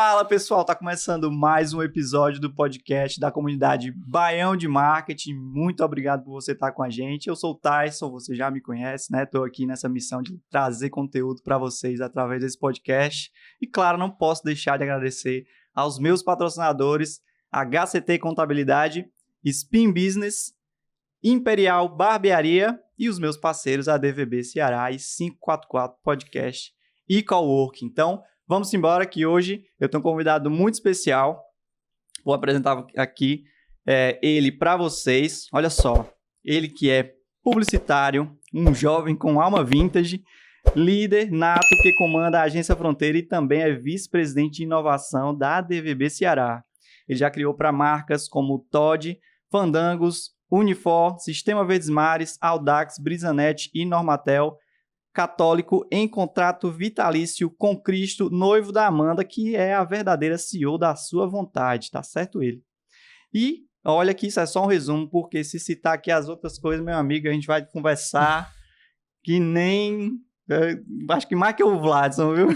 Fala, pessoal, tá começando mais um episódio do podcast da comunidade Baião de Marketing. Muito obrigado por você estar com a gente. Eu sou o Tyson, você já me conhece, né? Tô aqui nessa missão de trazer conteúdo para vocês através desse podcast. E claro, não posso deixar de agradecer aos meus patrocinadores, HCT Contabilidade, Spin Business, Imperial Barbearia e os meus parceiros ADVB Ceará e 544 Podcast e Cowork. Então, vamos embora que hoje eu tenho um convidado muito especial. Vou apresentar aqui ele para vocês. Olha só, ele que é publicitário, um jovem com alma vintage, líder nato que comanda a Agência Fronteira e também é vice-presidente de inovação da ADVB Ceará. Ele já criou para marcas como Todd, Fandangos, Unifor, Sistema Verdes Mares, Audax, Brisanet e Normatel. Católico em contrato vitalício com Cristo, noivo da Amanda, que é a verdadeira CEO da sua vontade, tá certo ele? E olha que isso é só um resumo, porque se citar aqui as outras coisas, meu amigo, a gente vai conversar que nem... acho que mais que o Vladson, viu?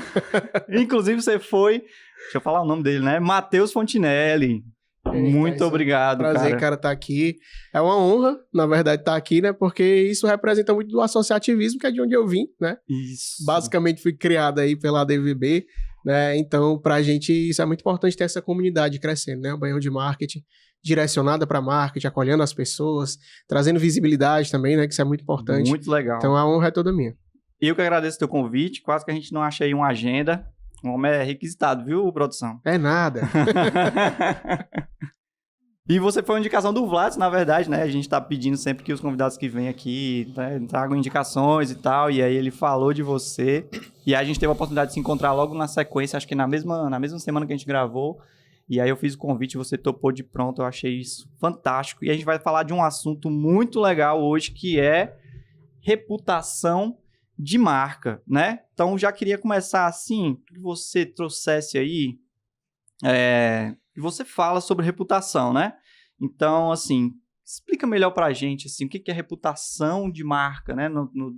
Inclusive você foi... Deixa eu falar o nome dele, né? Matheus Fontinelli. Muito obrigado, prazer, cara, estar aqui. É uma honra, na verdade, estar aqui, né? Porque isso representa muito do associativismo, que é de onde eu vim, né? Isso. Basicamente fui criado aí pela ADVB, né? Então, pra gente, isso é muito importante ter essa comunidade crescendo, né? O Baião de Marketing, direcionada para marketing, acolhendo as pessoas, trazendo visibilidade também, né? Que isso é muito importante. Muito legal. Então, a honra é toda minha. Eu que agradeço o teu convite. Quase que a gente não acha aí uma agenda. O homem é requisitado, viu, produção? É nada. E você foi uma indicação do Vlad, na verdade, né? A gente tá pedindo sempre que os convidados que vêm aqui, né, tragam indicações e tal. E aí ele falou de você. E aí a gente teve a oportunidade de se encontrar logo na sequência, acho que na mesma semana que a gente gravou. E aí eu fiz o convite, você topou de pronto. Eu achei isso fantástico. E a gente vai falar de um assunto muito legal hoje, que é reputação de marca, né? Então, já queria começar assim, que você trouxesse aí, que você fala sobre reputação, né? Então, assim, explica melhor pra gente, assim, o que é reputação de marca, né?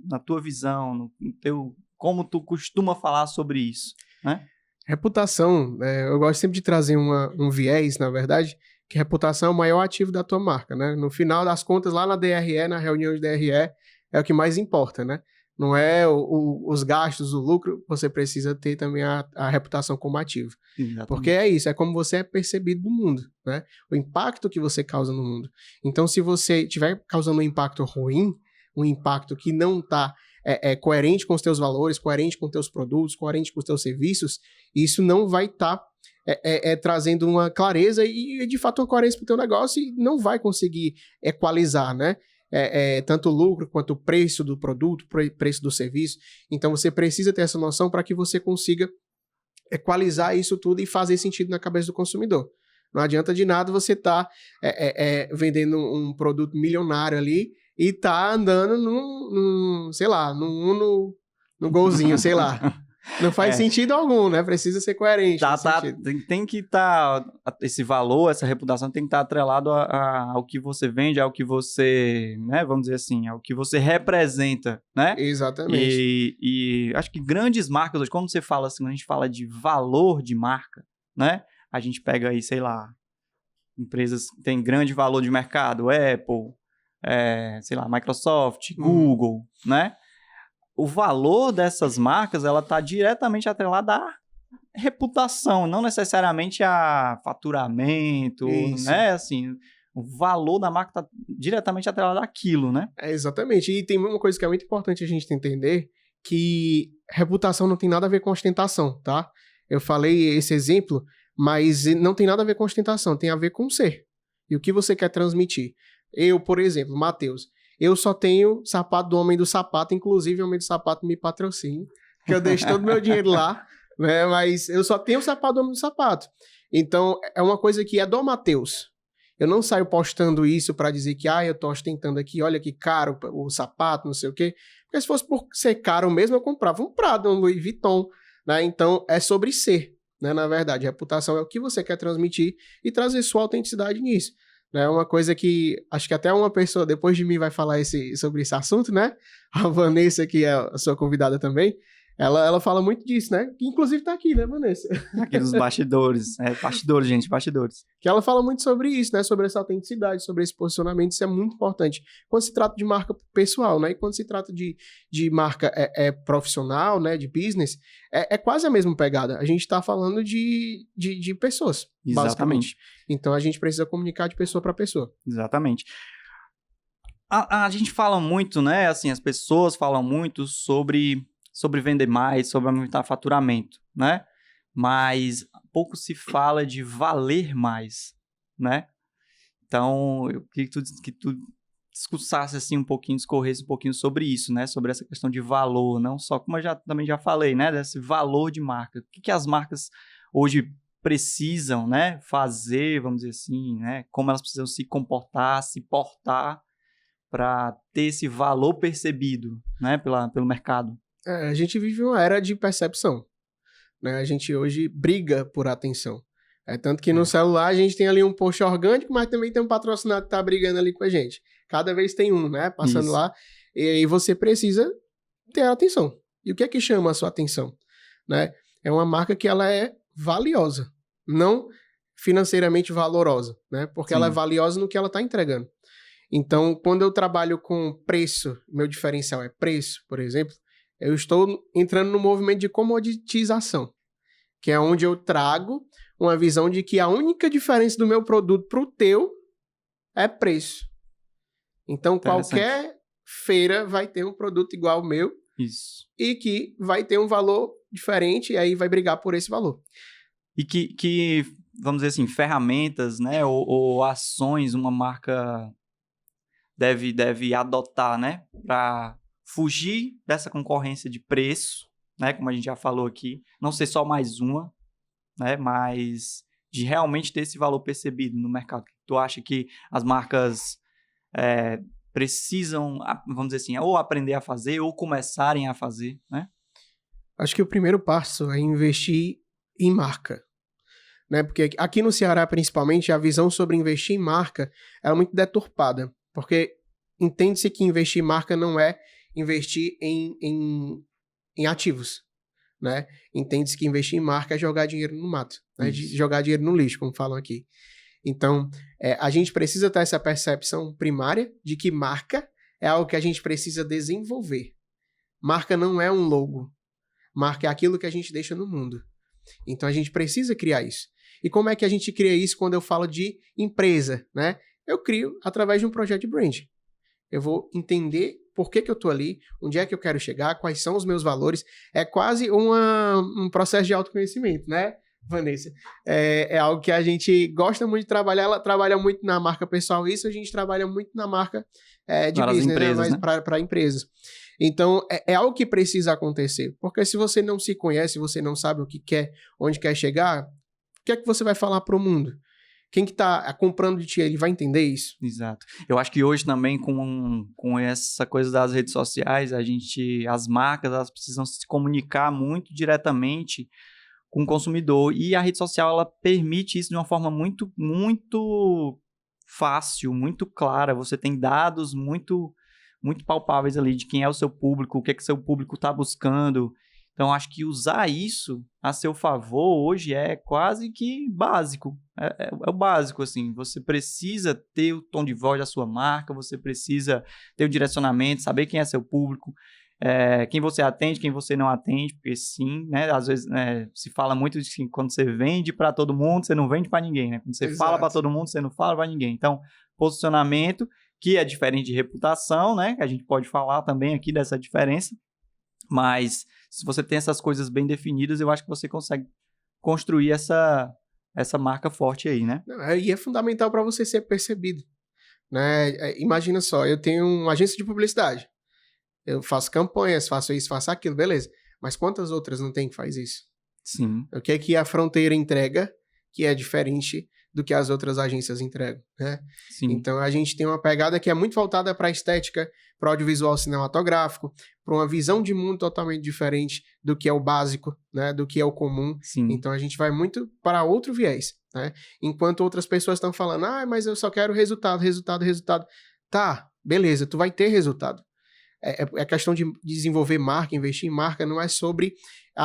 Na tua visão, no teu, como tu costuma falar sobre isso, né? Reputação, eu gosto sempre de trazer um viés, na verdade, que reputação é o maior ativo da tua marca, né? No final das contas, lá na DRE, na reunião de DRE, é o que mais importa, né? Não é os gastos, o lucro, você precisa ter também a reputação como ativo. Exatamente. Porque é isso, é como você é percebido no mundo, né? O impacto que você causa no mundo. Então, se você estiver causando um impacto ruim, um impacto que não está coerente com os teus valores, coerente com os teus produtos, coerente com os teus serviços, isso não vai estar trazendo uma clareza e, de fato, uma coerência para o teu negócio e não vai conseguir equalizar, né? Tanto o lucro quanto o preço do produto, preço do serviço. Então você precisa ter essa noção para que você consiga equalizar isso tudo e fazer sentido na cabeça do consumidor. Não adianta de nada você estar vendendo um produto milionário ali e tá andando sei lá, no golzinho, sei lá. Não faz sentido algum, né? Precisa ser coerente. Tem que estar... esse valor, essa reputação tem que estar atrelado ao que você vende, ao que você, né? Vamos dizer assim, ao que você representa, né? Exatamente. E acho que grandes marcas hoje, quando você fala assim, quando a gente fala de valor de marca, né? A gente pega aí, sei lá, empresas que têm grande valor de mercado, Apple, sei lá, Microsoft, Google, né? O valor dessas marcas, ela está diretamente atrelada à reputação, não necessariamente a faturamento, Isso. né? Assim, o valor da marca está diretamente atrelado àquilo, né? Exatamente. E tem uma coisa que é muito importante a gente entender, que reputação não tem nada a ver com ostentação, tá? Eu falei esse exemplo, mas não tem nada a ver com ostentação, tem a ver com ser. E o que você quer transmitir. Eu, por exemplo, Matheus, eu só tenho sapato do Homem do Sapato, inclusive o Homem do Sapato me patrocina, que eu deixo todo o meu dinheiro lá, né? Mas eu só tenho o sapato do Homem do Sapato. Então, é uma coisa que é do Matheus. Eu não saio postando isso para dizer que, eu tô ostentando aqui, olha que caro o sapato, não sei o quê. Porque se fosse por ser caro mesmo, eu comprava um Prada, um Louis Vuitton, né? Então, é sobre ser, né? Na verdade, reputação é o que você quer transmitir e trazer sua autenticidade nisso. É uma coisa que acho que até uma pessoa depois de mim vai falar sobre esse assunto, né? A Vanessa, que é a sua convidada também, Ela fala muito disso, né? Que inclusive tá aqui, né, Vanessa? Aqui nos bastidores. Bastidores, gente, bastidores. Que ela fala muito sobre isso, né? Sobre essa autenticidade, sobre esse posicionamento. Isso é muito importante. Quando se trata de marca pessoal, né? E quando se trata de marca profissional, né? De business, é quase a mesma pegada. A gente tá falando de pessoas, basicamente. Então, a gente precisa comunicar de pessoa para pessoa. Exatamente. A gente fala muito, né? Assim, as pessoas falam muito sobre vender mais, sobre aumentar faturamento, né? Mas pouco se fala de valer mais, né? Então, eu queria que tu discursasse assim um pouquinho, discorresse um pouquinho sobre isso, né? Sobre essa questão de valor, não só, como eu também já falei, né? Desse valor de marca. O que as marcas hoje precisam, né? Fazer, vamos dizer assim, né? Como elas precisam se comportar, se portar para ter esse valor percebido, né? Pelo mercado. A gente vive uma era de percepção, né? A gente hoje briga por atenção. Tanto que no celular a gente tem ali um post orgânico, mas também tem um patrocinado que tá brigando ali com a gente. Cada vez tem um, né? Passando lá. E aí você precisa ter atenção. E o que é que chama a sua atenção? Né? É uma marca que ela é valiosa, não financeiramente valorosa, né? Porque ela é valiosa no que ela tá entregando. Então, quando eu trabalho com preço, meu diferencial é preço, por exemplo, eu estou entrando no movimento de comoditização, que é onde eu trago uma visão de que a única diferença do meu produto para o teu é preço. Então, qualquer feira vai ter um produto igual ao meu. Isso. E que vai ter um valor diferente e aí vai brigar por esse valor. E que vamos dizer assim, ferramentas, né, ou ações uma marca deve adotar, né, para fugir dessa concorrência de preço, né, como a gente já falou aqui, não ser só mais uma, né, mas de realmente ter esse valor percebido no mercado. Tu acha que as marcas precisam, vamos dizer assim, ou aprender a fazer ou começarem a fazer, né? Acho que o primeiro passo é investir em marca, né? Porque aqui no Ceará, principalmente, a visão sobre investir em marca é muito deturpada, porque entende-se que investir em marca não é investir em ativos, né? Entende-se que investir em marca é jogar dinheiro no mato, né? Jogar dinheiro no lixo, como falam aqui. Então, a gente precisa ter essa percepção primária de que marca é algo que a gente precisa desenvolver. Marca não é um logo. Marca é aquilo que a gente deixa no mundo. Então, a gente precisa criar isso. E como é que a gente cria isso quando eu falo de empresa, né? Eu crio através de um projeto de brand. Eu vou entender por que eu estou ali, onde é que eu quero chegar, quais são os meus valores. É quase um processo de autoconhecimento, né, Vanessa? É algo que a gente gosta muito de trabalhar. Ela trabalha muito na marca pessoal, isso a gente trabalha muito na marca de para business, empresas, né? Para empresas. Então, é algo que precisa acontecer. Porque se você não se conhece, você não sabe o que quer, onde quer chegar, o que é que você vai falar para o mundo? Quem que tá comprando de ti, ele vai entender isso? Exato. Eu acho que hoje também com essa coisa das redes sociais, as marcas, elas precisam se comunicar muito diretamente com o consumidor. E a rede social, ela permite isso de uma forma muito, muito fácil, muito clara. Você tem dados muito, muito palpáveis ali de quem é o seu público, o que é que seu público está buscando. Então, acho que usar isso a seu favor hoje é quase que básico. É o básico, assim. Você precisa ter o tom de voz da sua marca, você precisa ter o direcionamento, saber quem é seu público, quem você atende, quem você não atende, porque sim, né? Às vezes se fala muito de que quando você vende para todo mundo, você não vende para ninguém, né? Quando você fala para todo mundo, você não fala para ninguém. Então, posicionamento, que é diferente de reputação, né? Que a gente pode falar também aqui dessa diferença. Mas se você tem essas coisas bem definidas, eu acho que você consegue construir essa marca forte aí, né? E é fundamental para você ser percebido, né? Imagina só, eu tenho uma agência de publicidade, eu faço campanhas, faço isso, faço aquilo, beleza. Mas quantas outras não tem que faz isso? Sim. O que é que a Fronteira entrega que é diferente do que as outras agências entregam, né? Sim. Então, a gente tem uma pegada que é muito voltada para a estética, para o audiovisual cinematográfico, para uma visão de mundo totalmente diferente do que é o básico, né? Do que é o comum. Sim. Então, a gente vai muito para outro viés, né? Enquanto outras pessoas estão falando, mas eu só quero resultado. Tá, beleza, tu vai ter resultado. É questão de desenvolver marca, investir em marca, não é sobre,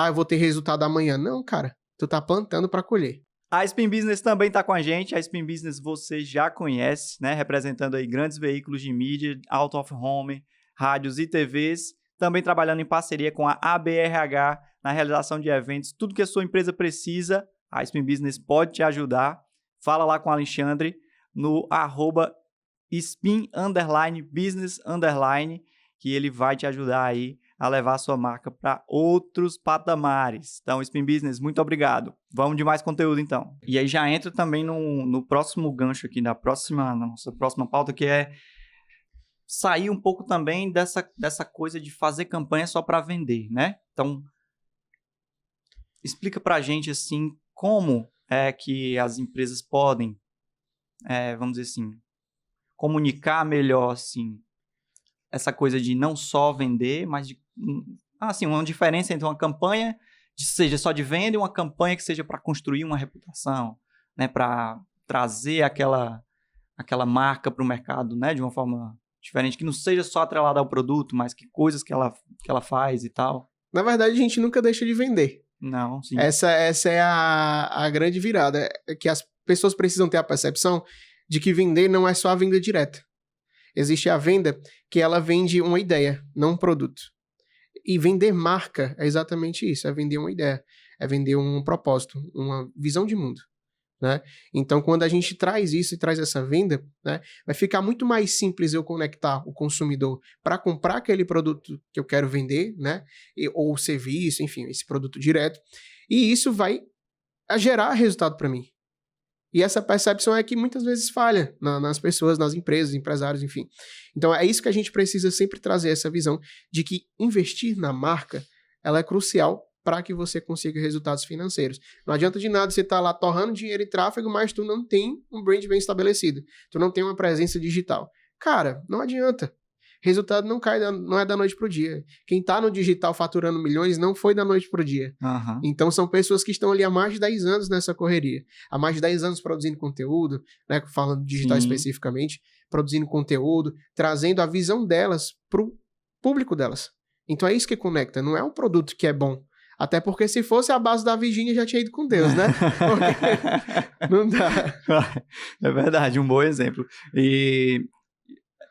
eu vou ter resultado amanhã. Não, cara, tu tá plantando para colher. A Spin Business também está com a gente. A Spin Business você já conhece, né? Representando aí grandes veículos de mídia, out of home, rádios e TVs. Também trabalhando em parceria com a ABRH na realização de eventos. Tudo que a sua empresa precisa, a Spin Business pode te ajudar. Fala lá com o Alexandre no @spin_business_, que ele vai te ajudar aí a levar a sua marca para outros patamares. Então, Spin Business, muito obrigado. Vamos de mais conteúdo, então. E aí já entra também no próximo gancho aqui, na nossa próxima pauta, que é sair um pouco também dessa coisa de fazer campanha só para vender, né? Então, explica para a gente, assim, como é que as empresas podem, vamos dizer assim, comunicar melhor, assim, essa coisa de não só vender, mas de assim, uma diferença entre uma campanha que seja só de venda e uma campanha que seja para construir uma reputação, né, para trazer aquela marca para o mercado, né, de uma forma diferente, que não seja só atrelada ao produto, mas que coisas que ela faz e tal. Na verdade, a gente nunca deixa de vender. Não, sim. Essa é a grande virada, é que as pessoas precisam ter a percepção de que vender não é só a venda direta. Existe a venda que ela vende uma ideia, não um produto. E vender marca é exatamente isso, é vender uma ideia, é vender um propósito, uma visão de mundo, né? Então, quando a gente traz isso e traz essa venda, né, vai ficar muito mais simples eu conectar o consumidor para comprar aquele produto que eu quero vender, né, ou serviço, enfim, esse produto direto, e isso vai gerar resultado para mim. E essa percepção é que muitas vezes falha nas pessoas, nas empresas, empresários, enfim. Então é isso que a gente precisa sempre trazer, essa visão de que investir na marca, ela é crucial para que você consiga resultados financeiros. Não adianta de nada você estar lá torrando dinheiro em tráfego, mas tu não tem um brand bem estabelecido. Tu não tem uma presença digital. Cara, não adianta. Resultado não é da noite pro dia. Quem está no digital faturando milhões não foi da noite pro dia. Uhum. Então são pessoas que estão ali há mais de 10 anos nessa correria. Há mais de 10 anos produzindo conteúdo, né, falando digital especificamente, produzindo conteúdo, trazendo a visão delas pro público delas. Então é isso que conecta, não é um produto que é bom. Até porque se fosse a base da Virgínia já tinha ido com Deus, né? Porque não dá. É verdade, um bom exemplo. E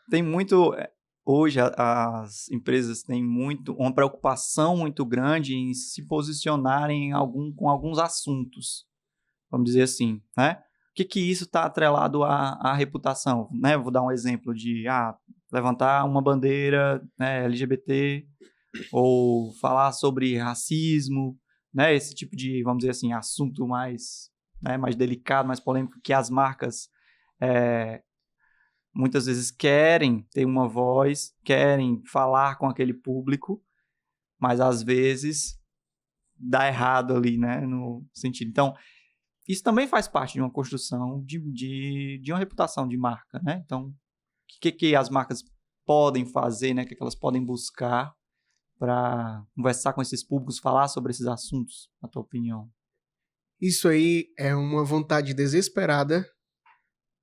tem muito... Hoje as empresas têm uma preocupação muito grande em se posicionarem com alguns assuntos, vamos dizer assim, né? O que isso está atrelado à reputação, né? Vou dar um exemplo de levantar uma bandeira, né, LGBT, ou falar sobre racismo, né? Esse tipo de, vamos dizer assim, assunto mais delicado, mais polêmico, que as marcas muitas vezes querem ter uma voz, querem falar com aquele público, mas às vezes dá errado ali, né, no sentido. Então, isso também faz parte de uma construção de uma reputação de marca, né? Então, o que as marcas podem fazer, né? O que elas podem buscar para conversar com esses públicos, falar sobre esses assuntos, na tua opinião? Isso aí é uma vontade desesperada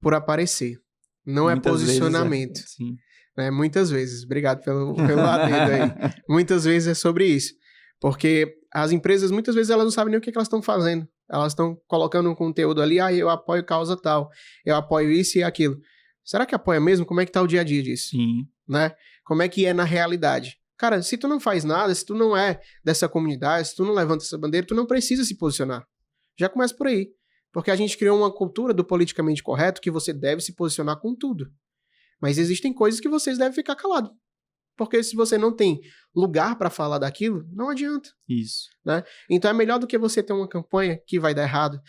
por aparecer. Não muitas é posicionamento. Vezes sim. Muitas vezes. Obrigado pelo adendo aí. Muitas vezes é sobre isso. Porque as empresas, muitas vezes, elas não sabem nem o que elas estão fazendo. Elas estão colocando um conteúdo ali, eu apoio causa tal, eu apoio isso e aquilo. Será que apoia mesmo? Como é que tá o dia a dia disso? Sim. Né? Como é que é na realidade? Cara, se tu não faz nada, se tu não é dessa comunidade, se tu não levanta essa bandeira, tu não precisa se posicionar. Já começa por aí. Porque a gente criou uma cultura do politicamente correto que você deve se posicionar com tudo. Mas existem coisas que vocês devem ficar calado. Porque se você não tem lugar para falar daquilo, não adianta. Isso. Né? Então é melhor do que você ter uma campanha que vai dar errado.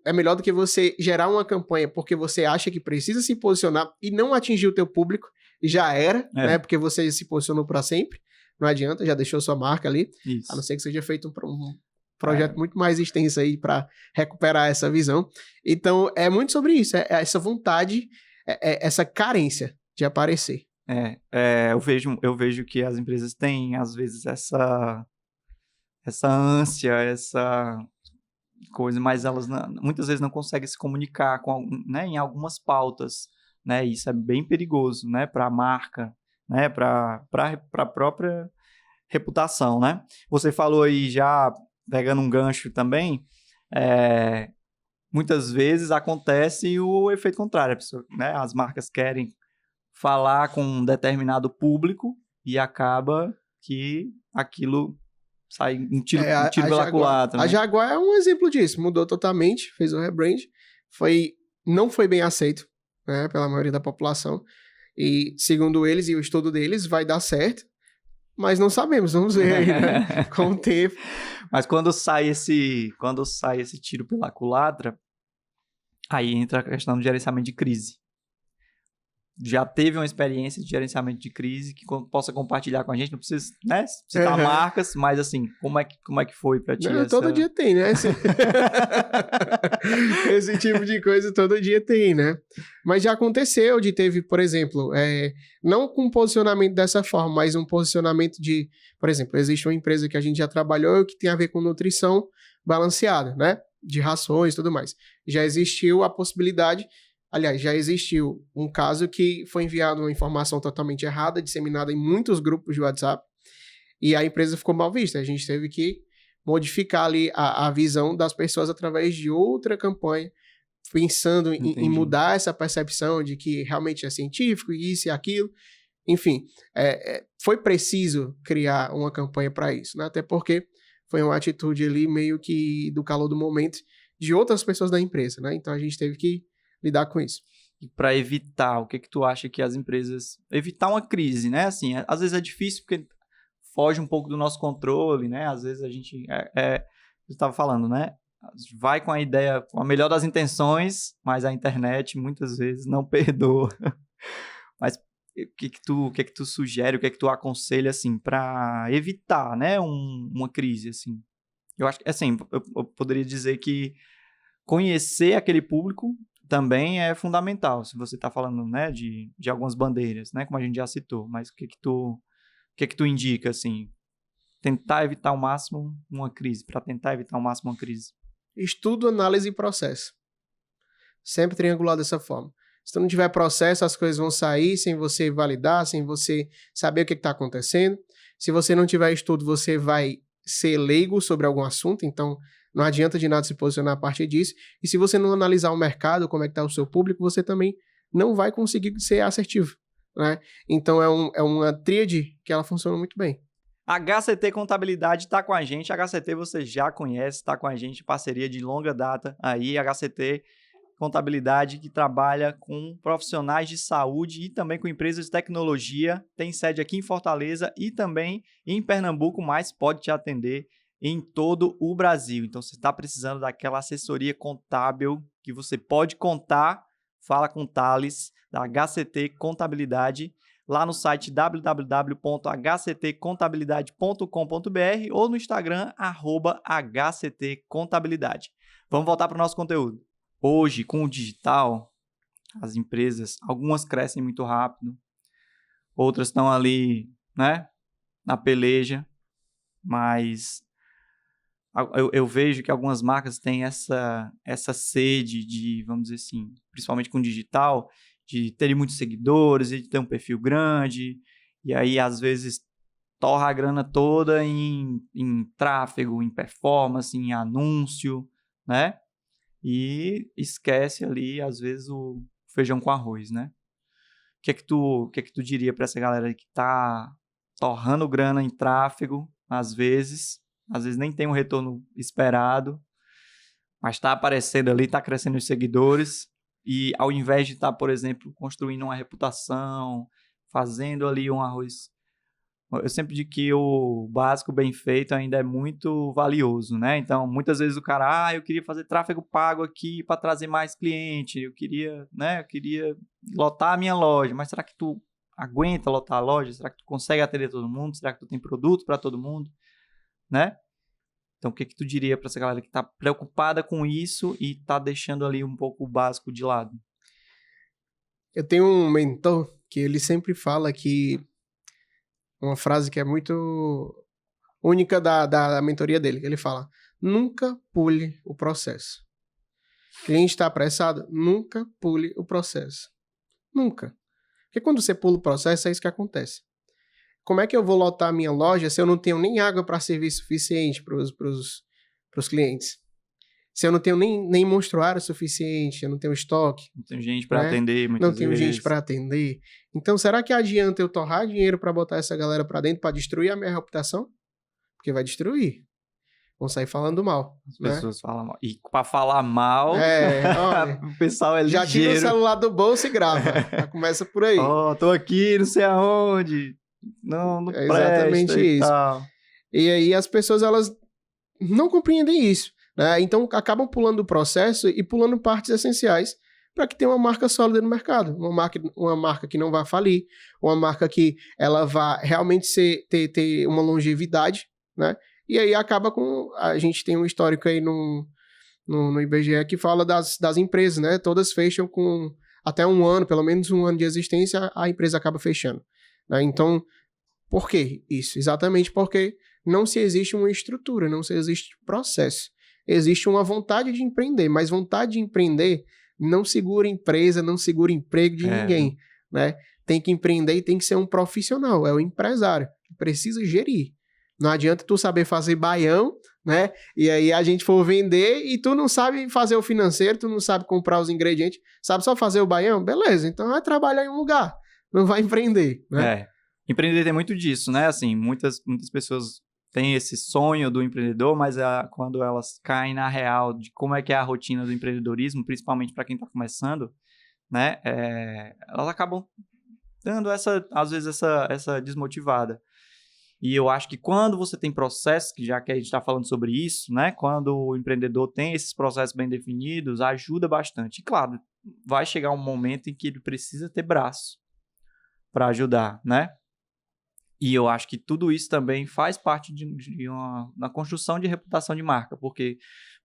É melhor do que você gerar uma campanha porque você acha que precisa se posicionar e não atingir o teu público. E já era, né? Porque você se posicionou para sempre. Não adianta, já deixou sua marca ali. Isso. A não ser que seja feito um projeto muito mais extenso aí para recuperar essa visão. Então, é muito sobre isso. É essa vontade, essa carência de aparecer. Eu vejo que as empresas têm, às vezes, essa ânsia, essa coisa, mas elas muitas vezes não conseguem se comunicar né, em algumas pautas. Né? Isso é bem perigoso, né, para a marca, né? Para a própria reputação, né? Você falou aí já, pegando um gancho também, muitas vezes acontece o efeito contrário, a pessoa, né? As marcas querem falar com um determinado público e acaba que aquilo sai um tiro pela culatra, né? A Jaguar é um exemplo disso, mudou totalmente, fez o rebrand, não foi bem aceito, né, pela maioria da população, e segundo eles e o estudo deles, vai dar certo, mas não sabemos, vamos ver aí, né, com o tempo. Mas quando sai esse tiro pela culatra, aí entra a questão do gerenciamento de crise. Já teve uma experiência de gerenciamento de crise que possa compartilhar com a gente? Não precisa, né, citar marcas, mas assim, como é que foi pra ti? Todo dia tem, né? Esse tipo de coisa todo dia tem, né? Mas já aconteceu teve, por exemplo, não com um posicionamento dessa forma, mas um posicionamento de, por exemplo, existe uma empresa que a gente já trabalhou que tem a ver com nutrição balanceada, né? De rações e tudo mais. Já existiu a possibilidade. Aliás, já existiu um caso que foi enviado uma informação totalmente errada, disseminada em muitos grupos de WhatsApp, e a empresa ficou mal vista. A gente teve que modificar ali a visão das pessoas através de outra campanha, pensando em mudar essa percepção de que realmente é científico, isso e aquilo. Enfim, foi preciso criar uma campanha para isso, né? Até porque foi uma atitude ali meio que do calor do momento de outras pessoas da empresa, né? Então a gente teve que lidar com isso. E para evitar, o que tu acha que as empresas... Evitar uma crise, né? Assim, às vezes é difícil porque foge um pouco do nosso controle, né? Às vezes a gente... você estava falando, né? Vai com a ideia, com a melhor das intenções, mas a internet muitas vezes não perdoa. Mas o que tu sugere, o que tu aconselha, assim, para evitar, né? Uma crise, assim? Eu acho que, assim, eu poderia dizer que conhecer aquele público também é fundamental, se você está falando, né, de algumas bandeiras, né, como a gente já citou, mas o que tu indica, assim, tentar evitar ao máximo uma crise, para tentar evitar ao máximo uma crise? Estudo, análise e processo. Sempre triangular dessa forma. Se tu não tiver processo, as coisas vão sair sem você validar, sem você saber o que está acontecendo. Se você não tiver estudo, você vai ser leigo sobre algum assunto, então não adianta de nada se posicionar a partir disso. E se você não analisar o mercado, como é que está o seu público, você também não vai conseguir ser assertivo, né? Então é uma tríade que ela funciona muito bem. A HCT Contabilidade está com a gente. A HCT você já conhece, está com a gente, parceria de longa data aí. A HCT Contabilidade que trabalha com profissionais de saúde e também com empresas de tecnologia. Tem sede aqui em Fortaleza e também em Pernambuco, mas pode te atender em todo o Brasil. Então, se você está precisando daquela assessoria contábil que você pode contar, fala com o Thales, da HCT Contabilidade, lá no site www.hctcontabilidade.com.br ou no Instagram, @HCTContabilidade. Vamos voltar para o nosso conteúdo. Hoje, com o digital, as empresas, algumas crescem muito rápido, outras estão ali, né, na peleja, mas eu vejo que algumas marcas têm essa sede de, vamos dizer assim, principalmente com o digital, de terem muitos seguidores e de ter um perfil grande, e aí às vezes torra a grana toda em tráfego, em performance, em anúncio, né? E esquece ali, às vezes, o feijão com arroz, né? O que é que tu diria para essa galera que tá torrando grana em tráfego, às vezes nem tem um retorno esperado, mas está aparecendo ali, está crescendo os seguidores, e ao invés de estar, por exemplo, construindo uma reputação, fazendo ali um arroz... Eu sempre digo que o básico bem feito ainda é muito valioso, né? Então, muitas vezes o cara, eu queria fazer tráfego pago aqui para trazer mais cliente, eu queria lotar a minha loja, mas será que tu aguenta lotar a loja? Será que tu consegue atender todo mundo? Será que tu tem produto para todo mundo? Né? Então, o que tu diria para essa galera que está preocupada com isso e está deixando ali um pouco o básico de lado? Eu tenho um mentor que ele sempre fala que uma frase que é muito única da mentoria dele, que ele fala: nunca pule o processo. Cliente está apressado? Nunca pule o processo. Nunca. Porque quando você pula o processo, é isso que acontece. Como é que eu vou lotar a minha loja se eu não tenho nem água para servir suficiente para os clientes? Se eu não tenho nem monstruário suficiente, eu não tenho estoque. Não tenho gente para atender, muitas vezes. Não tenho gente para atender. Então, será que adianta eu torrar dinheiro para botar essa galera para dentro para destruir a minha reputação? Porque vai destruir. Vão sair falando mal. As pessoas falam mal. E para falar mal, olha, o pessoal é ligeiro. Já tira o celular do bolso e grava. Já começa por aí. Tô aqui, não sei aonde. Não é exatamente presta isso. Tal. E aí as pessoas, elas não compreendem isso. Né? Então, acabam pulando o processo e pulando partes essenciais para que tenha uma marca sólida no mercado. Uma marca que não vai falir, uma marca que ela vá realmente ter uma longevidade, né? E aí acaba com... A gente tem um histórico aí no IBGE que fala das empresas, né? Todas fecham com até um ano, pelo menos um ano de existência, a empresa acaba fechando. Né? Então, por que isso? Exatamente porque não se existe uma estrutura, não se existe processo. Existe uma vontade de empreender, mas vontade de empreender não segura empresa, não segura emprego de ninguém. Né? Tem que empreender e tem que ser um profissional, é o empresário, que precisa gerir. Não adianta tu saber fazer baião, né? E aí a gente for vender e tu não sabe fazer o financeiro, tu não sabe comprar os ingredientes, sabe só fazer o baião? Beleza, então vai trabalhar em um lugar, não vai empreender, né? Empreender tem muito disso, né? Assim, muitas pessoas têm esse sonho do empreendedor, mas quando elas caem na real de como é que é a rotina do empreendedorismo, principalmente para quem está começando, né? Elas acabam dando às vezes essa desmotivada. E eu acho que quando você tem processos, já que a gente está falando sobre isso, né? Quando o empreendedor tem esses processos bem definidos, ajuda bastante. E claro, vai chegar um momento em que ele precisa ter braço para ajudar, né? E eu acho que tudo isso também faz parte na construção de reputação de marca, porque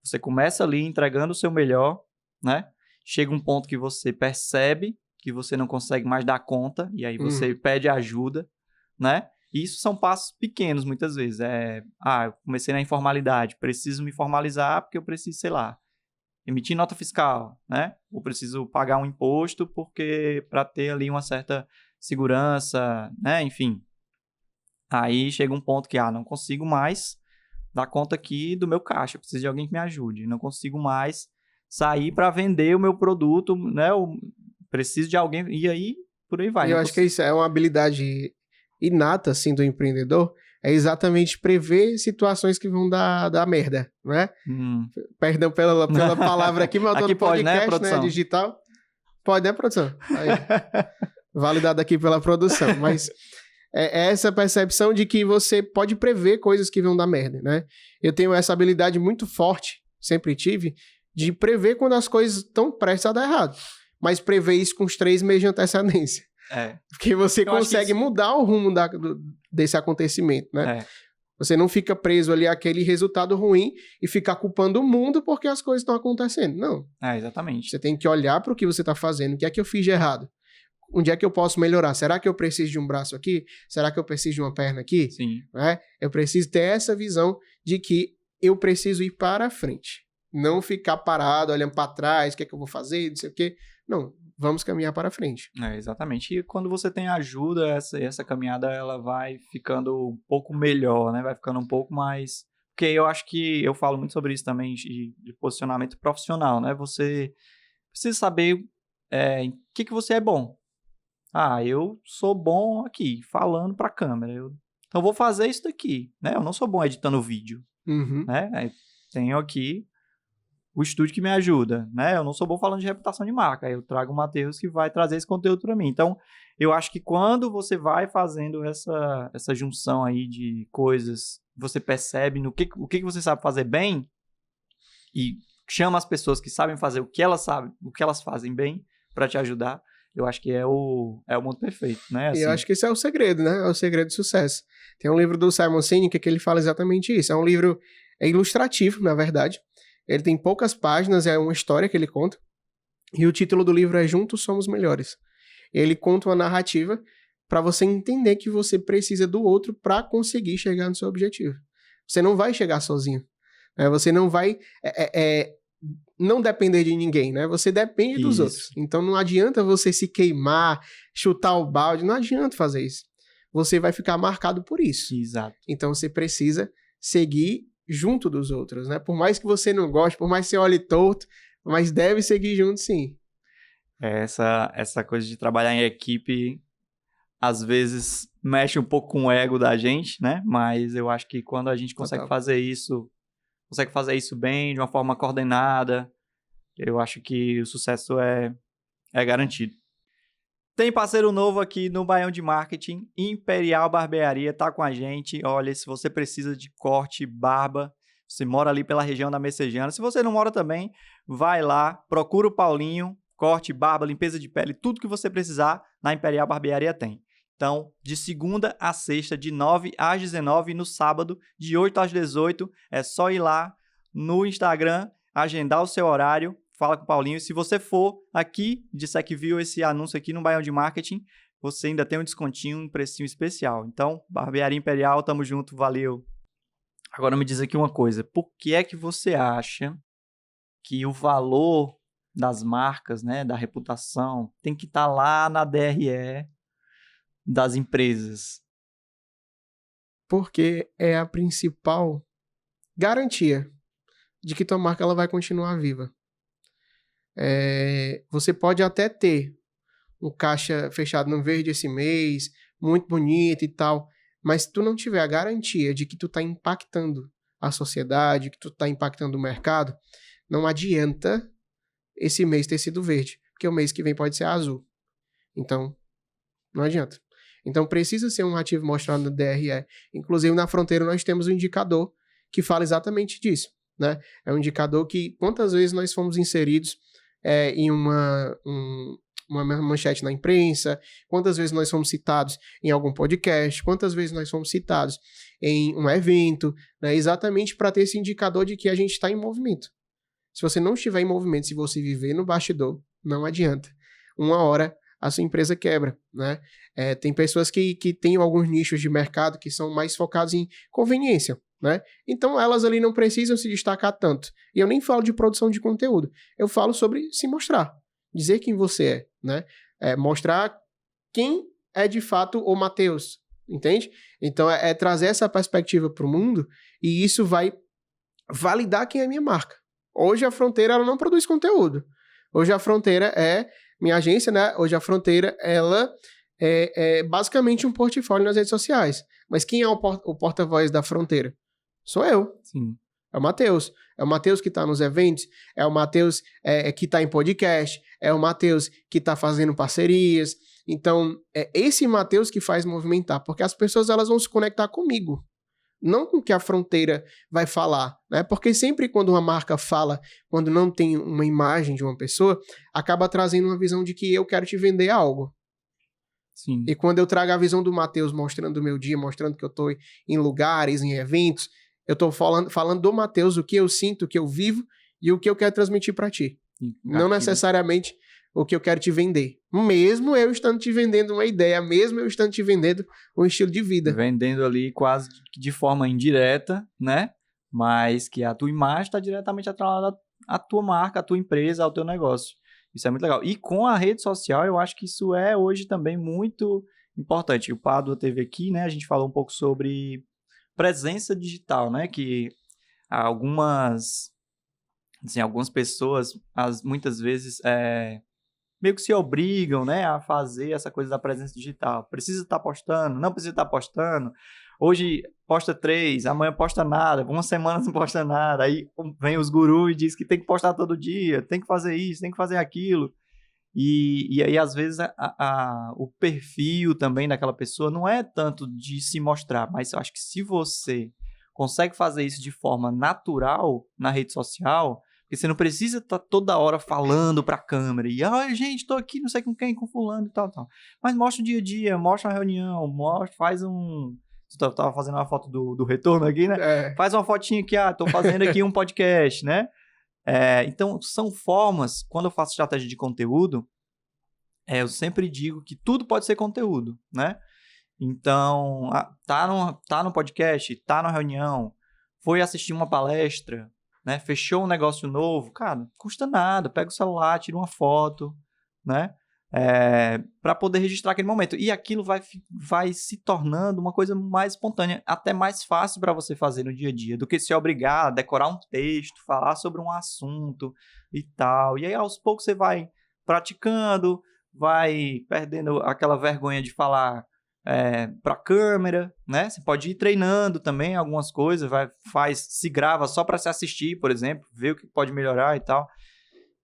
você começa ali entregando o seu melhor, né? Chega um ponto que você percebe que você não consegue mais dar conta, e aí você pede ajuda, né? E isso são passos pequenos, muitas vezes. Eu comecei na informalidade, preciso me formalizar porque eu preciso, sei lá, emitir nota fiscal, né? Ou preciso pagar um imposto para ter ali uma certa segurança, né? Enfim. Aí chega um ponto que, não consigo mais dar conta aqui do meu caixa, preciso de alguém que me ajude. Não consigo mais sair para vender o meu produto, né? Eu preciso de alguém, e aí, por aí vai. Eu acho que isso é uma habilidade inata, assim, do empreendedor, é exatamente prever situações que vão dar merda, né? Perdão pela palavra aqui, mas eu tô no podcast, pode, né, digital. Pode, né, produção? Aí, validado aqui pela produção, mas é essa percepção de que você pode prever coisas que vão dar merda, né? Eu tenho essa habilidade muito forte, sempre tive, de prever quando as coisas estão prestes a dar errado, mas prever isso com os 3 meses de antecedência. Porque você consegue mudar o rumo desse acontecimento, né? Você não fica preso ali àquele resultado ruim e ficar culpando o mundo porque as coisas estão acontecendo. Não. Exatamente. Você tem que olhar para o que você está fazendo. O que é que eu fiz de errado? Onde é que eu posso melhorar? Será que eu preciso de um braço aqui? Será que eu preciso de uma perna aqui? Sim. Eu preciso ter essa visão de que eu preciso ir para frente. Não ficar parado, olhando para trás, o que é que eu vou fazer, não sei o quê. Não. Vamos caminhar para frente. Exatamente. E quando você tem ajuda, essa caminhada ela vai ficando um pouco melhor, né? Vai ficando um pouco mais... Porque eu acho que eu falo muito sobre isso também, de posicionamento profissional, né? Você precisa saber em que você é bom. Eu sou bom aqui, falando para a câmera. Então, eu vou fazer isso daqui, né? Eu não sou bom editando vídeo, né? Tenho aqui o estúdio que me ajuda, né? Eu não sou bom falando de reputação de marca. Eu trago o Matheus que vai trazer esse conteúdo para mim. Então, eu acho que quando você vai fazendo essa junção aí de coisas, você percebe o que você sabe fazer bem e chama as pessoas que sabem fazer o que elas sabem, o que elas fazem bem para te ajudar. Eu acho que é o mundo perfeito, né? Assim. E eu acho que esse é o segredo, né? É o segredo do sucesso. Tem um livro do Simon Sinek que ele fala exatamente isso. É um livro ilustrativo, na verdade. Ele tem poucas páginas, é uma história que ele conta. E o título do livro é Juntos Somos Melhores. Ele conta uma narrativa para você entender que você precisa do outro para conseguir chegar no seu objetivo. Você não vai chegar sozinho. Você não vai não depender de ninguém, né? Você depende dos outros. Então não adianta você se queimar, chutar o balde, não adianta fazer isso. Você vai ficar marcado por isso. Exato. Então você precisa seguir junto dos outros, né? Por mais que você não goste, por mais que você olhe torto, mas deve seguir junto sim. Essa coisa de trabalhar em equipe, às vezes, mexe um pouco com o ego da gente, né? Mas eu acho que quando a gente consegue fazer isso bem, de uma forma coordenada, eu acho que o sucesso é garantido. Tem parceiro novo aqui no Baião de Marketing, Imperial Barbearia, tá com a gente. Olha, se você precisa de corte, barba, você mora ali pela região da Messejana. Se você não mora também, vai lá, procura o Paulinho, corte, barba, limpeza de pele, tudo que você precisar, na Imperial Barbearia tem. Então, de segunda a sexta, de 9 às 19, e no sábado, de 8 às 18, é só ir lá no Instagram, agendar o seu horário, fala com o Paulinho. E se você for aqui, disser que viu esse anúncio aqui no Baião de Marketing, você ainda tem um descontinho, um precinho especial. Então, Barbearia Imperial, tamo junto, valeu. Agora me diz aqui uma coisa, por que é que você acha que o valor das marcas, né, da reputação, tem que estar lá na DRE das empresas? Porque é a principal garantia de que tua marca ela vai continuar viva. Você pode até ter um caixa fechado no verde esse mês, muito bonito e tal, mas se tu não tiver a garantia de que tu tá impactando a sociedade, que tu tá impactando o mercado, não adianta esse mês ter sido verde, porque o mês que vem pode ser azul. Então, não adianta. Então, precisa ser um ativo mostrado no DRE. Inclusive, na Fronteira, nós temos um indicador que fala exatamente disso, né? É um indicador que, quantas vezes nós fomos inseridos em uma manchete na imprensa, quantas vezes nós fomos citados em algum podcast, quantas vezes nós fomos citados em um evento, né? Exatamente para ter esse indicador de que a gente está em movimento. Se você não estiver em movimento, se você viver no bastidor, não adianta. Uma hora a sua empresa quebra, né? Tem pessoas que têm alguns nichos de mercado que são mais focados em conveniência, né? Então elas ali não precisam se destacar tanto. E eu nem falo de produção de conteúdo, eu falo sobre se mostrar, dizer quem você é, né? Mostrar quem é de fato o Matheus, entende? Então é trazer essa perspectiva para o mundo e isso vai validar quem é a minha marca. Hoje a Fronteira ela não produz conteúdo. Hoje a Fronteira é minha agência, né? Hoje a Fronteira ela é basicamente um portfólio nas redes sociais. Mas quem é o porta-voz da Fronteira? Sou eu. Sim. É o Matheus. É o Matheus que está nos eventos, é o Matheus que está em podcast, é o Matheus que está fazendo parcerias. Então, é esse Matheus que faz movimentar, porque as pessoas elas vão se conectar comigo, não com o que a Fronteira vai falar, né? Porque sempre quando uma marca fala, quando não tem uma imagem de uma pessoa, acaba trazendo uma visão de que eu quero te vender algo. Sim. E quando eu trago a visão do Matheus, mostrando o meu dia, mostrando que eu estou em lugares, em eventos, eu estou falando do Matheus, o que eu sinto, o que eu vivo e o que eu quero transmitir para ti. Não necessariamente o que eu quero te vender. Mesmo eu estando te vendendo uma ideia, mesmo eu estando te vendendo um estilo de vida. Vendendo ali quase de forma indireta, né? Mas que a tua imagem está diretamente atrelada à tua marca, à tua empresa, ao teu negócio. Isso é muito legal. E com a rede social, eu acho que isso é hoje também muito importante. O Pádua teve aqui, né? A gente falou um pouco sobre presença digital, né? Que algumas pessoas, muitas vezes, meio que se obrigam, né, a fazer essa coisa da presença digital. Precisa estar postando, não precisa estar postando. Hoje posta 3, amanhã posta nada, uma semana não posta nada. Aí vem os gurus e diz que tem que postar todo dia, tem que fazer isso, tem que fazer aquilo. E aí, às vezes, o perfil também daquela pessoa não é tanto de se mostrar, mas eu acho que se você consegue fazer isso de forma natural na rede social, porque você não precisa estar toda hora falando para a câmera e, gente, tô aqui, não sei com quem, com fulano e tal. Mas mostra o dia a dia, mostra a reunião, faz um... Você tava fazendo uma foto do retorno aqui, né? Faz uma fotinha aqui, tô fazendo aqui um podcast, né? Então, são formas, quando eu faço estratégia de conteúdo, eu sempre digo que tudo pode ser conteúdo, né? Então, tá no podcast, tá na reunião, foi assistir uma palestra, né? Fechou um negócio novo, cara, não custa nada, pega o celular, tira uma foto, né? Para poder registrar aquele momento. E aquilo vai se tornando uma coisa mais espontânea, até mais fácil para você fazer no dia a dia, do que se obrigar a decorar um texto, falar sobre um assunto e tal. E aí, aos poucos, você vai praticando, vai perdendo aquela vergonha de falar para a câmera, né? Você pode ir treinando também algumas coisas, se grava só para se assistir, por exemplo, ver o que pode melhorar e tal.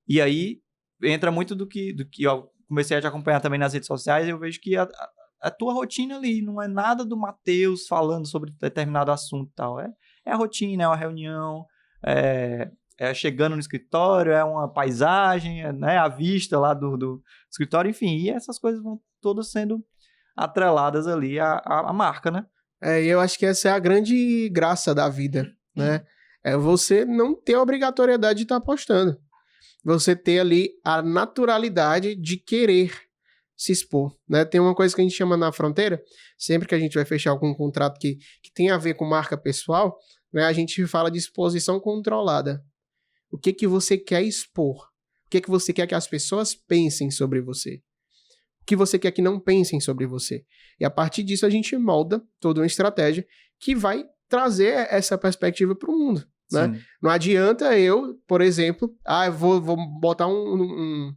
E aí entra muito do que eu comecei a te acompanhar também nas redes sociais, eu vejo que a tua rotina ali não é nada do Matheus falando sobre determinado assunto e tal. É a rotina, é uma reunião, chegando no escritório, é uma paisagem, né, a vista lá do escritório, enfim. E essas coisas vão todas sendo atreladas ali à marca, né? E eu acho que essa é a grande graça da vida, né? É você não ter a obrigatoriedade de estar postando. Você ter ali a naturalidade de querer se expor, né? Tem uma coisa que a gente chama na fronteira, sempre que a gente vai fechar algum contrato que tem a ver com marca pessoal, né, a gente fala de exposição controlada. O que você quer expor? O que você quer que as pessoas pensem sobre você? O que você quer que não pensem sobre você? E a partir disso a gente molda toda uma estratégia que vai trazer essa perspectiva para o mundo. Né? Não adianta eu, por exemplo, vou botar um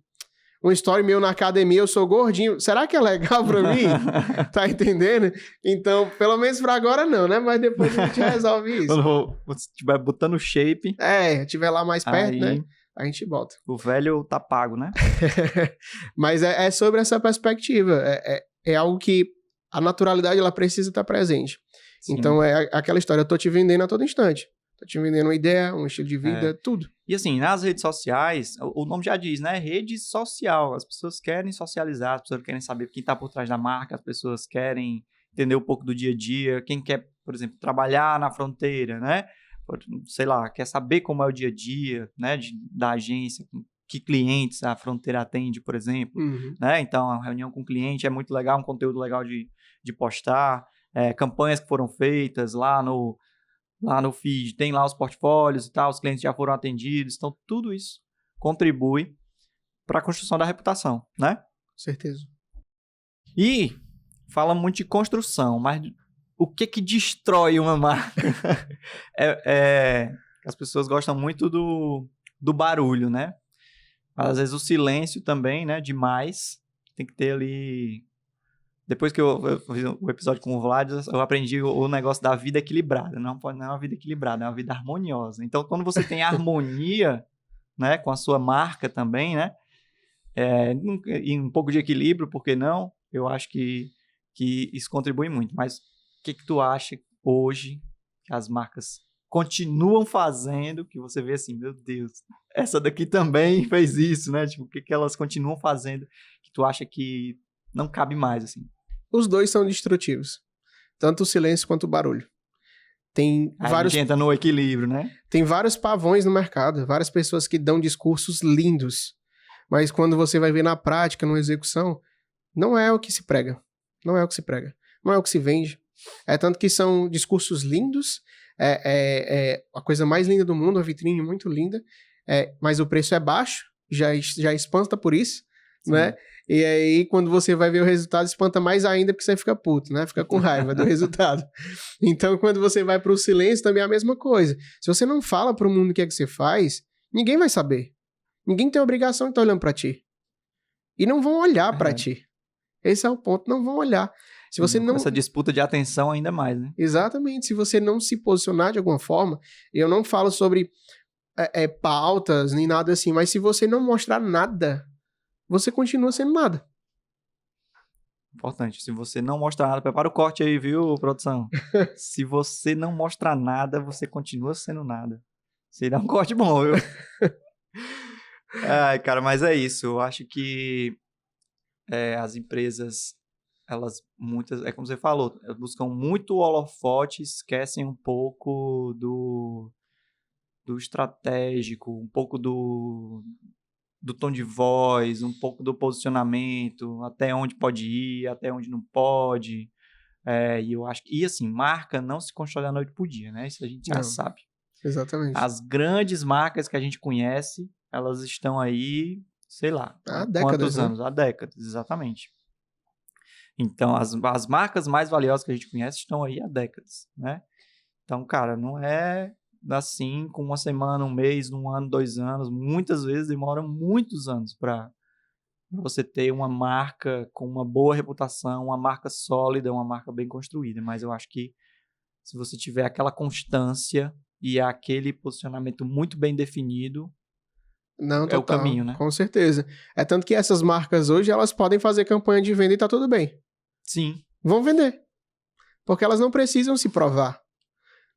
story meu na academia, eu sou gordinho. Será que é legal pra mim? Tá entendendo? Então, pelo menos pra agora não, né? Mas depois a gente resolve isso. Quando você estiver botando shape... estiver lá mais perto, aí, né? A gente bota. O velho tá pago, né? Mas é sobre essa perspectiva. É algo que a naturalidade, ela precisa estar presente. Sim. Então, é aquela história, eu tô te vendendo a todo instante. Tô te vendendo uma ideia, um estilo de vida, tudo. E assim, nas redes sociais, o nome já diz, né? Rede social. As pessoas querem socializar, as pessoas querem saber quem tá por trás da marca, as pessoas querem entender um pouco do dia a dia. Quem quer, por exemplo, trabalhar na fronteira, né? Sei lá, quer saber como é o dia a dia, né? Da agência, que clientes a fronteira atende, por exemplo. Né? Então, a reunião com o cliente é muito legal, um conteúdo legal de postar. Campanhas que foram feitas lá no feed, tem lá os portfólios e tal, os clientes já foram atendidos, então tudo isso contribui para a construção da reputação, né? Certeza. E fala muito de construção, mas o que destrói uma marca? As pessoas gostam muito do barulho, né? Às vezes o silêncio também, né? Demais. Tem que ter ali... Depois que eu fiz o episódio com o Vlad, eu aprendi o negócio da vida equilibrada. Não é uma vida equilibrada, é uma vida harmoniosa. Então, quando você tem harmonia, né, com a sua marca também, né, e um pouco de equilíbrio, por que não? Eu acho que isso contribui muito. Mas o que tu acha hoje que as marcas continuam fazendo, que você vê assim, meu Deus, essa daqui também fez isso, né? Tipo, o que elas continuam fazendo que tu acha que não cabe mais, assim? Os dois são destrutivos. Tanto o silêncio quanto o barulho. Tem vários... A gente entra no equilíbrio, né? Tem vários pavões no mercado, várias pessoas que dão discursos lindos, mas quando você vai ver na prática, numa execução, não é o que se prega. Não é o que se prega. Não é o que se vende. Tanto que são discursos lindos, a coisa mais linda do mundo, a vitrine muito linda, mas o preço é baixo, já espanta por isso, sim, né? E aí, quando você vai ver o resultado, espanta mais ainda, porque você fica puto, né? Fica com raiva do resultado. Então, quando você vai para o silêncio, também é a mesma coisa. Se você não fala para o mundo o que é que você faz, ninguém vai saber. Ninguém tem a obrigação de estar olhando para ti. E não vão olhar para ti. Esse é o ponto, não vão olhar. Se você não... Essa disputa de atenção ainda mais, né? Exatamente. Se você não se posicionar de alguma forma, eu não falo sobre pautas, nem nada assim, mas se você não mostrar nada, você continua sendo nada. Importante. Se você não mostrar nada, prepara o corte aí, viu, produção? Se você não mostrar nada, você continua sendo nada. Seria um corte bom, viu? Ai, cara, mas é isso. Eu acho que as empresas, muitas, como você falou, buscam muito holofote, esquecem um pouco do estratégico, um pouco do tom de voz, um pouco do posicionamento, até onde pode ir, até onde não pode. E eu acho que, assim, marca não se constrói da noite pro dia, né? Isso a gente já sabe. Exatamente. As grandes marcas que a gente conhece, elas estão aí, sei lá, há décadas, né? anos? Há décadas, exatamente. Então, as marcas mais valiosas que a gente conhece estão aí há décadas, né? Então, cara, não é assim, com uma semana, um mês, um ano, 2 anos. Muitas vezes demora muitos anos para você ter uma marca com uma boa reputação, uma marca sólida, uma marca bem construída. Mas eu acho que se você tiver aquela constância e aquele posicionamento muito bem definido, Não, é o caminho, né? Com certeza. É tanto que essas marcas hoje, elas podem fazer campanha de venda e tá tudo bem. Sim. Vão vender. Porque elas não precisam se provar.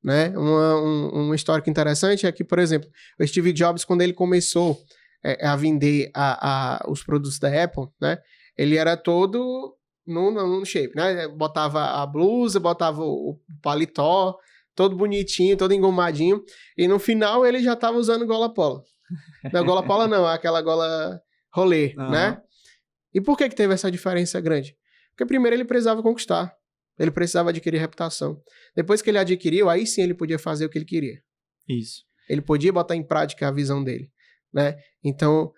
Né? Um histórico interessante é que, por exemplo, o Steve Jobs, quando ele começou a vender os produtos da Apple, né? Ele era todo no shape, né? Botava a blusa, botava o paletó, todo bonitinho, todo engomadinho, e no final ele já estava usando gola polo. Não, gola polo não, aquela gola rolê, né? E por que teve essa diferença grande? Porque primeiro ele precisava conquistar. Ele precisava adquirir reputação. Depois que ele adquiriu, aí sim ele podia fazer o que ele queria. Isso. Ele podia botar em prática a visão dele, né? Então,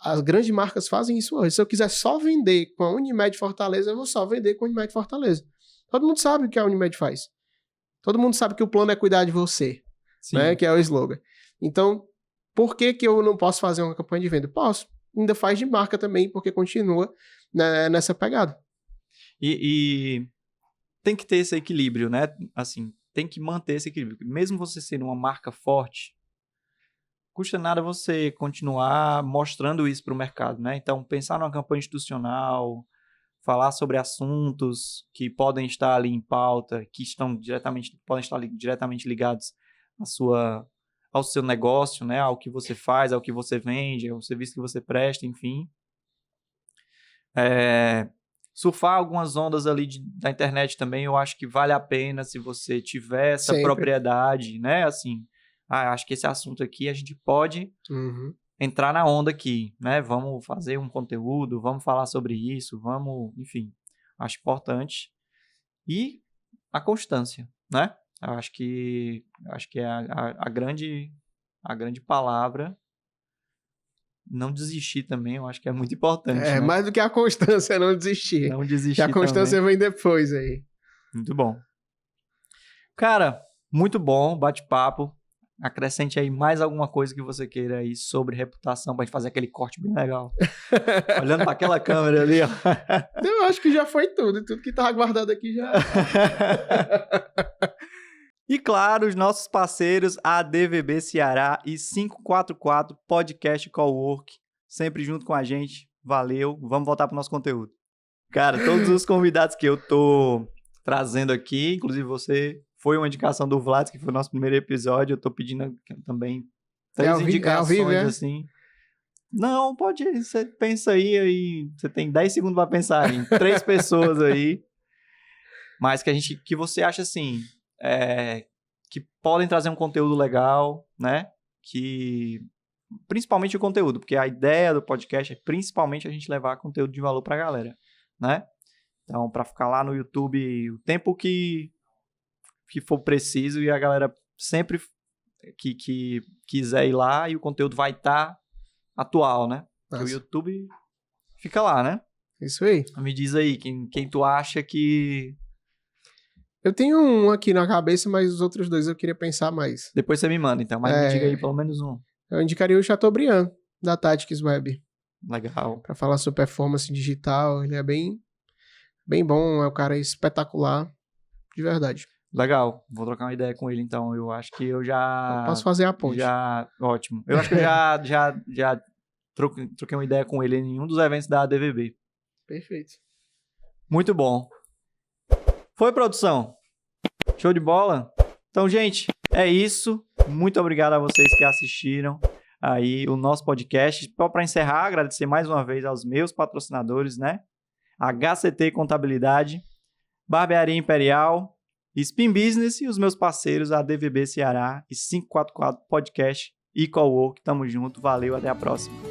as grandes marcas fazem isso hoje. Se eu quiser só vender com a Unimed Fortaleza, eu vou só vender com a Unimed Fortaleza. Todo mundo sabe o que a Unimed faz. Todo mundo sabe que o plano é cuidar de você, né? Que é o slogan. Então, por que eu não posso fazer uma campanha de venda? Posso. Ainda faz de marca também, porque continua, né, nessa pegada. E tem que ter esse equilíbrio, né? Assim, tem que manter esse equilíbrio. Mesmo você sendo uma marca forte, custa nada você continuar mostrando isso para o mercado, né? Então, pensar numa campanha institucional, falar sobre assuntos que podem estar ali em pauta, que podem estar diretamente ligados ao seu negócio, né? Ao que você faz, ao que você vende, ao serviço que você presta, enfim. Surfar algumas ondas ali da internet também, eu acho que vale a pena se você tiver essa propriedade, né? Assim, acho que esse assunto aqui a gente pode entrar na onda aqui, né? Vamos fazer um conteúdo, vamos falar sobre isso, enfim, acho importante. E a constância, né? Eu acho que é a grande palavra. Não desistir também, eu acho que é muito importante. É, né? Mais do que a constância, não desistir. Não desistir também. Que a constância também vem depois aí. Muito bom. Cara, muito bom bate-papo. Acrescente aí mais alguma coisa que você queira aí sobre reputação, pra gente fazer aquele corte bem legal. Olhando para aquela câmera ali, ó. Eu acho que já foi tudo. Tudo que tava guardado aqui já... E claro, os nossos parceiros, a DVB Ceará e 544 Podcast Cowork, sempre junto com a gente. Valeu, vamos voltar pro nosso conteúdo. Cara, todos os convidados que eu tô trazendo aqui, inclusive você, foi uma indicação do Vlad, que foi o nosso primeiro episódio. Eu tô pedindo também 3 indicações, assim. Não, pode ir, você pensa aí, você tem 10 segundos pra pensar em 3 pessoas aí, mas que você acha assim... que podem trazer um conteúdo legal, né? Principalmente o conteúdo, porque a ideia do podcast é principalmente a gente levar conteúdo de valor pra galera, né? Então, pra ficar lá no YouTube o tempo que for preciso e a galera sempre que quiser ir lá e o conteúdo vai estar atual, né? Porque o YouTube fica lá, né? Isso aí. Me diz aí, quem tu acha que... Eu tenho um aqui na cabeça, mas os outros 2 eu queria pensar mais. Depois você me manda, então. Mas me diga aí pelo menos um. Eu indicaria o Chateaubriand, da Tactics Web. Legal. Pra falar sobre performance digital. Ele é bem bom, é um cara espetacular. De verdade. Legal. Vou trocar uma ideia com ele, então. Eu acho que eu já... Eu posso fazer a ponte. Ótimo. Eu acho que eu já troquei uma ideia com ele em um dos eventos da DVB. Perfeito. Muito bom. Foi, produção? Show de bola? Então, gente, é isso. Muito obrigado a vocês que assistiram aí o nosso podcast. Para encerrar, agradecer mais uma vez aos meus patrocinadores, né? HCT Contabilidade, Barbearia Imperial, Spin Business e os meus parceiros, a DVB Ceará e 544 Podcast e Cowork. Tamo junto, valeu, até a próxima.